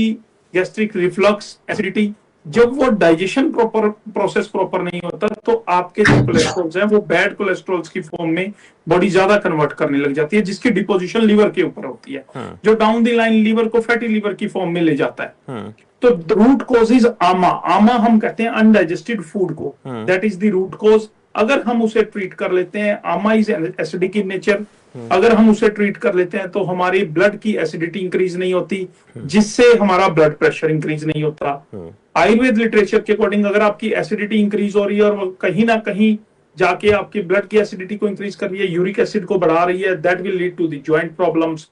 gastric reflux, acidity. जब वो डाइजेशन प्रोसेस प्रॉपर नहीं होता तो आपके जो कोलेस्ट्रॉल्स हैं वो बैड कोलेस्ट्रॉल्स की फॉर्म में बॉडी ज्यादा कन्वर्ट करने लग जाती है, जिसकी डिपोजिशन लीवर के ऊपर होती है, जो डाउन द लाइन लीवर को फैटी लीवर की फॉर्म में ले जाता है। तो रूट कॉज इज आमा। आमा हम कहते हैं अनडाइजेस्टेड फूड को, that is the root cause. अगर हम उसे ट्रीट कर लेते हैं, आमा इज एसिडिक इन नेचर, अगर हम उसे ट्रीट कर लेते हैं तो हमारी ब्लड की एसिडिटी इंक्रीज नहीं होती, जिससे हमारा ब्लड प्रेशर इंक्रीज नहीं होता। आयुर्वेद लिटरेचर के अकॉर्डिंग अगर आपकी एसिडिटी इंक्रीज हो रही है और वो कहीं ना कहीं जाके आपकी ब्लड की एसिडिटी को इंक्रीज कर रही है, यूरिक एसिड को बढ़ा रही है, that will lead to the joint problems.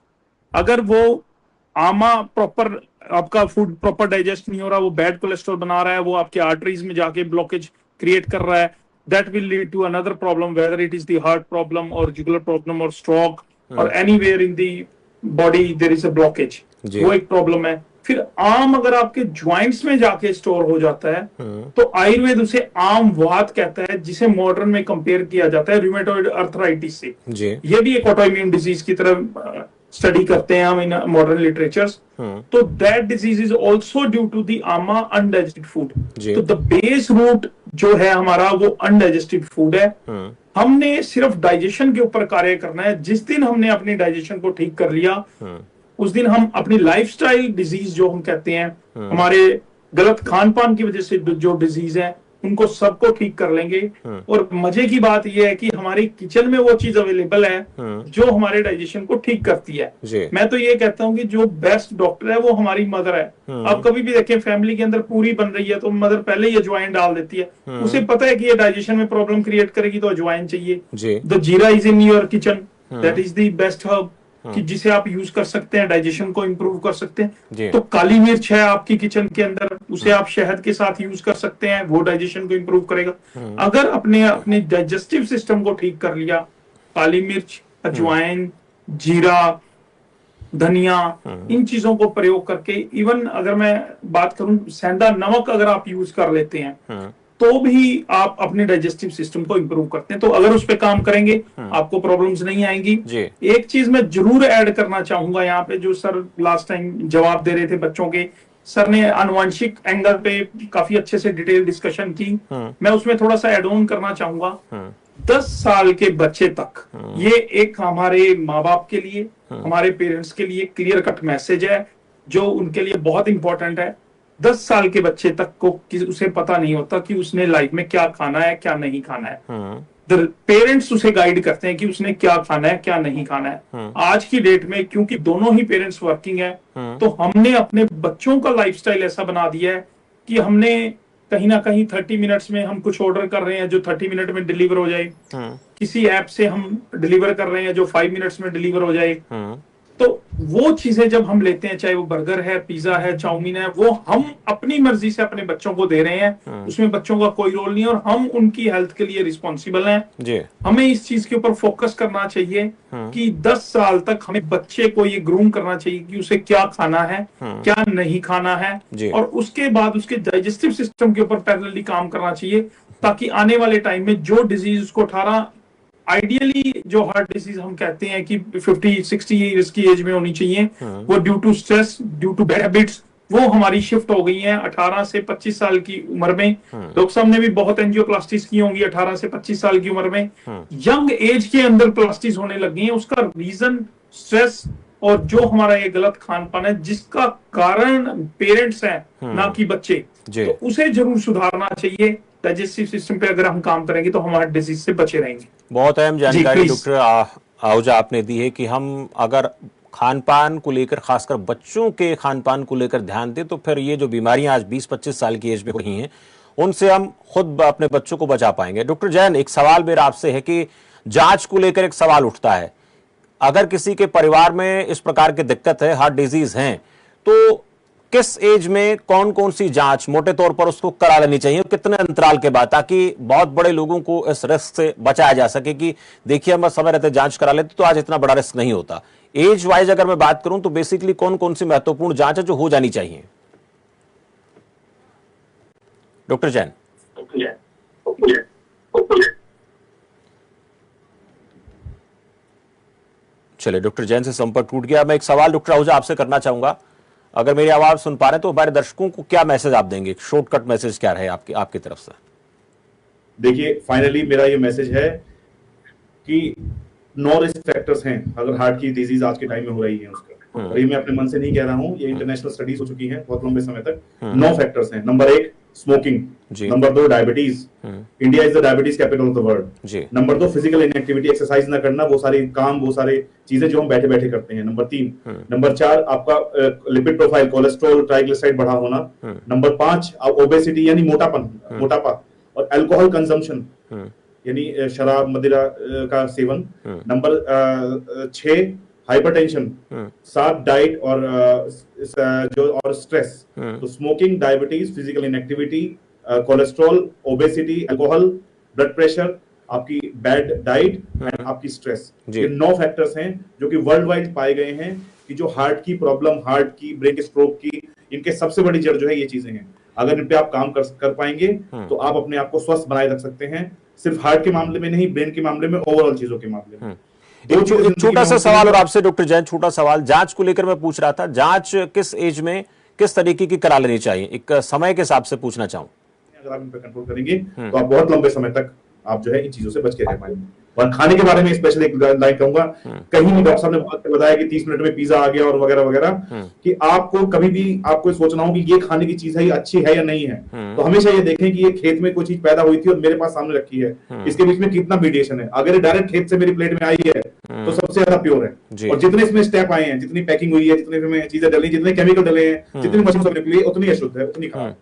अगर वो आमा प्रॉपर, आपका फूड प्रॉपर डाइजेस्ट नहीं हो रहा, वो बैड कोलेस्ट्रॉल बना रहा है, वो आपके आर्टरीज में जाके ब्लॉकेज क्रिएट कर रहा है, that will lead to another problem, whether it is the heart problem or jugular problem or stroke or anywhere in the body there is a blockage, वो एक प्रॉब्लम है। फिर आम अगर आपके ज्वाइंट्स में जाके स्टोर हो जाता है तो आयुर्वेद उसे आम वात कहता है, जिसे मॉडर्न में कंपेयर किया जाता है रूमेटॉइड अर्थराइटिस से। ये भी एक ऑटोइम्यून डिजीज की तरह स्टडी करते हैं हम इन मॉडर्न लिटरेचर्स। तो that disease is also due to the ama undigested food. तो द बेस रूट जो है हमारा वो अनडाइजेस्टेड फूड है। हमने सिर्फ डाइजेशन के ऊपर कार्य करना है। जिस दिन हमने अपनी डाइजेशन को ठीक कर लिया उस दिन हम अपनी लाइफस्टाइल डिजीज जो हम कहते हैं, हमारे गलत खान पान की वजह से जो डिजीज है, उनको सबको ठीक कर लेंगे। और मजे की बात यह है कि हमारी किचन में वो चीज अवेलेबल है जो हमारे डाइजेशन को ठीक करती है। मैं तो ये कहता हूँ कि जो बेस्ट डॉक्टर है वो हमारी मदर है। आप कभी भी देखें फैमिली के अंदर पूरी बन रही है तो मदर पहले ही अजवाइन डाल देती है। उसे पता है कि ये डाइजेशन में प्रॉब्लम क्रिएट करेगी तो अजवाइन चाहिए। द जीरा is in your kitchen, that is the best herb कि जिसे आप यूज कर सकते हैं, डाइजेशन को इंप्रूव कर सकते हैं। तो काली मिर्च है आपकी किचन के अंदर, उसे आप शहद के साथ यूज कर सकते हैं, वो डाइजेशन को इंप्रूव करेगा। अगर अपने डाइजेस्टिव सिस्टम को ठीक कर लिया, काली मिर्च, अजवाइन, जीरा, धनिया, इन चीजों को प्रयोग करके, इवन अगर मैं बात करूं सेंधा नमक अगर आप यूज कर लेते हैं तो भी आप अपने डाइजेस्टिव सिस्टम को इंप्रूव करते हैं। तो अगर उस पर काम करेंगे आपको प्रॉब्लम्स नहीं आएंगी। एक चीज मैं जरूर ऐड करना चाहूंगा यहाँ पे, जो सर लास्ट टाइम जवाब दे रहे थे बच्चों के, सर ने आनुवंशिक एंगल पे काफी अच्छे से डिटेल डिस्कशन की, मैं उसमें थोड़ा सा एड ऑन करना चाहूंगा। 10 साल के बच्चे तक, ये एक हमारे माँ बाप के लिए, हमारे पेरेंट्स के लिए क्लियर कट मैसेज है जो उनके लिए बहुत इंपॉर्टेंट है। 10 साल के बच्चे तक को उसे पता नहीं होता कि उसने लाइफ में क्या खाना है क्या नहीं खाना है। पेरेंट्स उसे गाइड करते हैं कि उसने क्या खाना है क्या नहीं खाना है। आज की डेट में क्योंकि दोनों ही पेरेंट्स वर्किंग है तो हमने अपने बच्चों का लाइफस्टाइल ऐसा बना दिया है कि हमने कहीं ना कहीं 30 मिनट्स में हम कुछ ऑर्डर कर रहे हैं जो 30 मिनट में डिलीवर हो जाए, किसी ऐप से हम डिलीवर कर रहे हैं जो 5 मिनट्स में डिलीवर हो जाए। तो वो चीजें जब हम लेते हैं, चाहे वो बर्गर है, पिज्जा है, चाउमीन है, वो हम अपनी मर्जी से अपने बच्चों को दे रहे हैं, उसमें बच्चों का कोई रोल नहीं है और हम उनकी हेल्थ के लिए रिस्पॉन्सिबल हैं। हमें इस चीज के ऊपर फोकस करना चाहिए कि 10 साल तक हमें बच्चे को ये ग्रूम करना चाहिए कि उसे क्या खाना है क्या नहीं खाना है, और उसके बाद उसके डाइजेस्टिव सिस्टम के ऊपर पैरेलली काम करना चाहिए ताकि आने वाले टाइम में जो डिजीज उसको 18 आइडियली जो हार्ट डिजीज हम कहते हैं कि 50-60 ईयर्स की एज में होनी चाहिए, वो due to stress, due to bad habits, वो हमारी शिफ्ट हो गई हैं 18 से 25 साल की उम्र में। डॉक्टर साहब ने भी बहुत एंजियोप्लास्टीज की होंगी 18 से 25 साल की उम्र में। यंग एज के अंदर प्लास्टिस होने लगी हैं। उसका रीजन स्ट्रेस और जो हमारा ये गलत खान पान है जिसका कारण पेरेंट्स हैं ना कि बच्चे, तो उसे जरूर सुधारना चाहिए। डाइजेस्टिव सिस्टम पे अगर हम काम करेंगे तो हम हार्ट डिजीज से बचे रहेंगे। बहुत अहम जानकारी डॉक्टर आहूजा आपने दी है कि हम अगर खान पान को लेकर, खासकर बच्चों के खान पान को लेकर ध्यान दें तो फिर ये जो बीमारियां आज 20-25 साल की एज में हो रही हैं उनसे हम खुद अपने बच्चों को बचा पाएंगे। डॉक्टर जैन, एक सवाल मेरा आपसे है कि जांच को लेकर एक सवाल उठता है, अगर किसी के परिवार में इस प्रकार की दिक्कत है, हार्ट डिजीज है, तो किस एज में कौन कौन सी जांच मोटे तौर पर उसको करा लेनी चाहिए, कितने अंतराल के बाद, ताकि बहुत बड़े लोगों को इस रिस्क से बचाया जा सके कि देखिए हम समय रहते जांच करा लेते तो आज इतना बड़ा रिस्क नहीं होता। एज वाइज अगर मैं बात करूं तो बेसिकली कौन कौन सी महत्वपूर्ण जांच है जो हो जानी चाहिए? डॉक्टर जैन। चलिए, डॉक्टर जैन से संपर्क टूट गया। मैं एक सवाल डॉक्टर आहूजा आपसे करना चाहूंगा, अगर मेरी आवाज सुन पा रहे हैं तो हमारे दर्शकों को क्या मैसेज आप देंगे, शॉर्टकट मैसेज क्या रहे आपकी तरफ से? देखिए, फाइनली मेरा ये मैसेज है कि 9 रिस्क फैक्टर्स हैं अगर हार्ट की डिजीज आज के टाइम में हो रही है उसका, और ये मैं अपने मन से नहीं कह रहा हूं, ये इंटरनेशनल स्टडीज हो चुकी हैं बहुत लंबे समय तक। 9 फैक्टर्स हैं। Number 1 smoking, number 2 diabetes, India is the diabetes capital of the world. Number 2 physical inactivity, exercise ना करना, वो सारी काम, वो सारे चीजें जो हम बैठे बैठे करते हैं। नंबर 3, नंबर 4 आपका लिपिड प्रोफाइल, कोलेस्ट्रॉल, ट्राइग्लिसराइड बढ़ा होना। नंबर 5 ओबेसिटी यानी मोटापा और अल्कोहल कंजम्पशन यानी शराब मदिरा का सेवन। Number 6 hypertension. 7 डाइट और स्ट्रेस। तो smoking, diabetes, physical inactivity, cholesterol, obesity, alcohol, blood pressure, आपकी बैड डाइट एंड आपकी स्ट्रेस, ये 9 फैक्टर्स हैं जो कि वर्ल्ड वाइड पाए गए हैं कि जो हार्ट की प्रॉब्लम, हार्ट की, ब्रेन स्ट्रोक की, इनके सबसे बड़ी जड़ जो है ये चीजें हैं। अगर इन पे आप काम कर पाएंगे तो आप अपने आप को स्वस्थ बनाए रख सकते हैं, सिर्फ हार्ट के मामले में नहीं, ब्रेन के मामले में, ओवरऑल चीजों के मामले में। एक छोटा सा सवाल और आपसे डॉक्टर जैन, छोटा सवाल जांच को लेकर मैं पूछ रहा था, जांच किस एज में किस तरीके की करा लेनी चाहिए, एक समय के हिसाब से पूछना चाहूं। अगर आप इन पर कंट्रोल करेंगे तो आप बहुत लंबे समय तक आप जो है इन चीजों से बच के रह पाएंगे। और खाने के बारे में स्पेशल एक लाइन कहूंगा, कहीं भी डॉक्टर साहब ने बताया कि 30 मिनट में पिज्जा आ गया और वगैरह वगैरह, कि आपको कभी भी आपको सोचना हो कि ये खाने की चीज है, ये अच्छी है या नहीं है, तो हमेशा ये देखें कि ये खेत में कोई चीज पैदा हुई थी और मेरे पास सामने रखी है, इसके बीच में कितना मीडिएशन है। अगर ये डायरेक्ट खेत से मेरी प्लेट में आई है तो सबसे ज्यादा प्योर है, और जितने इसमें स्टेप आए हैं, जितनी पैकिंग हुई है, जितने इसमें चीजें डली, जितने केमिकल डले हैं, जितनी मशीन सब निकली है, उतनी अशुद्ध है, उतनी खराब।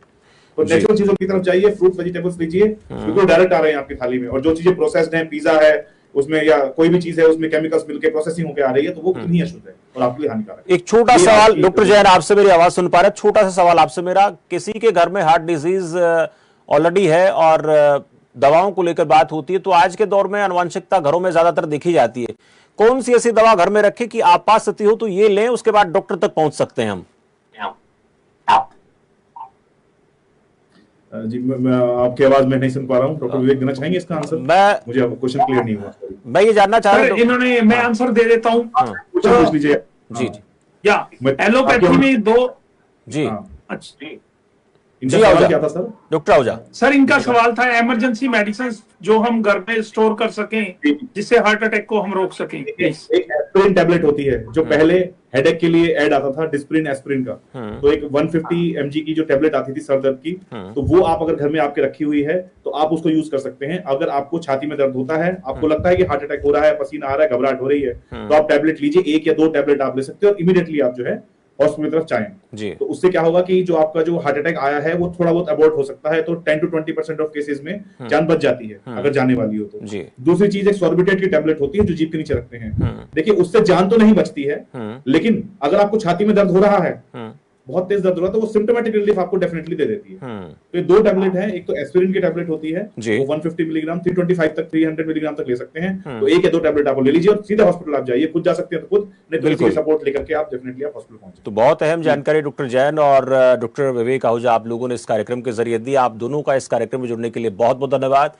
तो नेचुरल चीजों की तरफ जाइए, फ्रूट वेजिटेबल्स लीजिए, बिल्कुल डायरेक्ट आ रहे हैं आपकी थाली में। और जो चीजें प्रोसेस्ड हैं, पिज्जा है उसमें या कोई भी चीज है उसमें केमिकल्स मिलके प्रोसेसिंग होकर आ रही है, तो वो कितनी अशुद्ध है और आपके लिए हानिकारक है। एक छोटा सवाल डॉक्टर जैन, आपसे मेरी आवाज सुन पा रहे हैं, छोटा सा सवाल आपसे मेरा, किसी के घर में हार्ट डिजीज ऑलरेडी है और दवाओं को लेकर बात होती है, तो आज के दौर में आनुवंशिकता घरों में ज्यादातर देखी जाती है, कौन सी ऐसी दवा घर में रखें कि आपात स्थिति हो तो ये लें, उसके बाद डॉक्टर तक पहुंच सकते हैं हम? जी, मैं आपकी आवाज में नहीं सुन पा रहा हूँ, डॉक्टर विवेक देना चाहेंगे इसका आंसर? मुझे क्वेश्चन क्लियर नहीं हुआ। मैं ये जानना चाह रहा हूँ, इन्होंने, मैं आंसर दे देता हूँ, पूछ लीजिए। जी जी, या एलोपैथी में दो, जी अच्छा जी, क्या था सर? डॉक्टर आहूजा सर, इनका सवाल था इमरजेंसी मेडिसिन जो हम घर में स्टोर कर सकें जिससे हार्ट अटैक को हम रोक सकें। एक एस्पिरिन टैबलेट होती है जो पहले हेडेक के लिए ऐड आता था, डिस्प्रिन एस्पिरिन का, तो एक 150 mg की जो टैबलेट आती थी सर दर्द की, तो वो आप अगर घर में आपके रखी हुई है तो आप उसको यूज कर सकते हैं। अगर आपको छाती में दर्द होता है, आपको लगता है कि हार्ट अटैक हो रहा है, पसीना आ रहा है, घबराहट हो रही है, तो आप टैबलेट लीजिए, 1 या 2 टैबलेट आप ले सकते हैं और इमीडिएटली आप जो है हॉस्पिटल की तरफ जाएं। तो उससे क्या होगा कि जो आपका जो हार्ट अटैक आया है वो थोड़ा बहुत अबॉर्ट हो सकता है, तो 10 to 20% ऑफ केसेस में जान बच जाती है अगर जाने वाली हो तो। दूसरी चीज एक सॉर्बिटेट की टैबलेट होती है जो जीभ के नीचे रखते हैं, देखिए उससे जान तो नहीं बचती है, लेकिन अगर आपको छाती में दर्द हो रहा है, बहुत तेज दर्द हो रहा है, तो वो सिम्टोमेटिक रिलीफ आपको डेफिनेटली दे देती है। तो ये 2 टैबलेट हैं, एक तो एस्पिरिन की टैबलेट होती है, वो 150 मिलीग्राम 325 तक 300 मिलीग्राम तक ले सकते हैं, तो 1 या 2 टैबलेट आप ले लीजिए और सीधे हॉस्पिटल आप जाइए, खुद जा सकते हैं तो खुद, नहीं तो किसी की सपोर्ट लेकर के आप डेफिनेटली आप हॉस्पिटल पहुंचे। तो बहुत अहम जानकारी डॉक्टर जैन और डॉक्टर विवेक आहूजा आप लोगों ने इस कार्यक्रम के जरिए दी। आप दोनों का इस कार्यक्रम में जुड़ने के लिए बहुत बहुत धन्यवाद।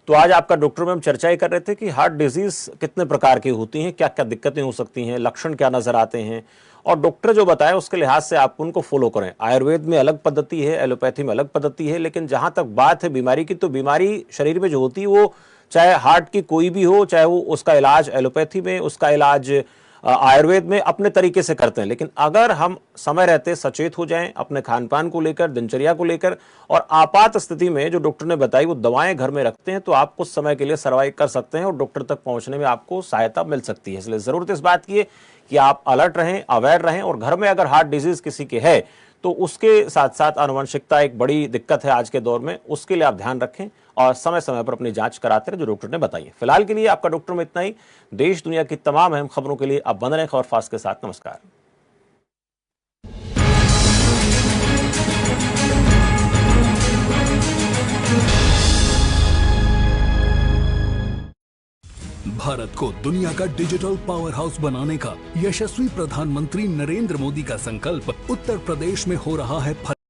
तो आज आपका डॉक्टर में हम चर्चा ही कर रहे थे कि हार्ट डिजीज कितने प्रकार की होती हैं, क्या क्या दिक्कतें हो सकती हैं, लक्षण क्या नजर आते हैं, और डॉक्टर जो बताए उसके लिहाज से आप उनको फॉलो करें। आयुर्वेद में अलग पद्धति है, एलोपैथी में अलग पद्धति है, लेकिन जहां तक बात है बीमारी की, तो बीमारी शरीर में जो होती है वो चाहे हार्ट की कोई भी हो, चाहे वो उसका इलाज एलोपैथी में, उसका इलाज आयुर्वेद में अपने तरीके से करते हैं। लेकिन अगर हम समय रहते सचेत हो जाएं अपने खान पान को लेकर, दिनचर्या को लेकर, और आपात स्थिति में जो डॉक्टर ने बताई वो दवाएं घर में रखते हैं, तो आप कुछ समय के लिए सर्वाइव कर सकते हैं और डॉक्टर तक पहुंचने में आपको सहायता मिल सकती है। इसलिए जरूरत इस बात की है कि आप अलर्ट रहें, अवेयर रहें, और घर में अगर हार्ट डिजीज किसी के है तो उसके साथ साथ आनुवंशिकता एक बड़ी दिक्कत है आज के दौर में, उसके लिए आप ध्यान रखें और समय समय पर अपनी जांच कराते रहे जो डॉक्टर ने बताई है। फिलहाल के लिए आपका डॉक्टर में इतना ही। देश दुनिया की तमाम अहम खबरों के लिए आप बने रहें खबर फास्ट के साथ। नमस्कार। भारत को दुनिया का डिजिटल पावर हाउस बनाने का यशस्वी प्रधानमंत्री नरेंद्र मोदी का संकल्प उत्तर प्रदेश में हो रहा है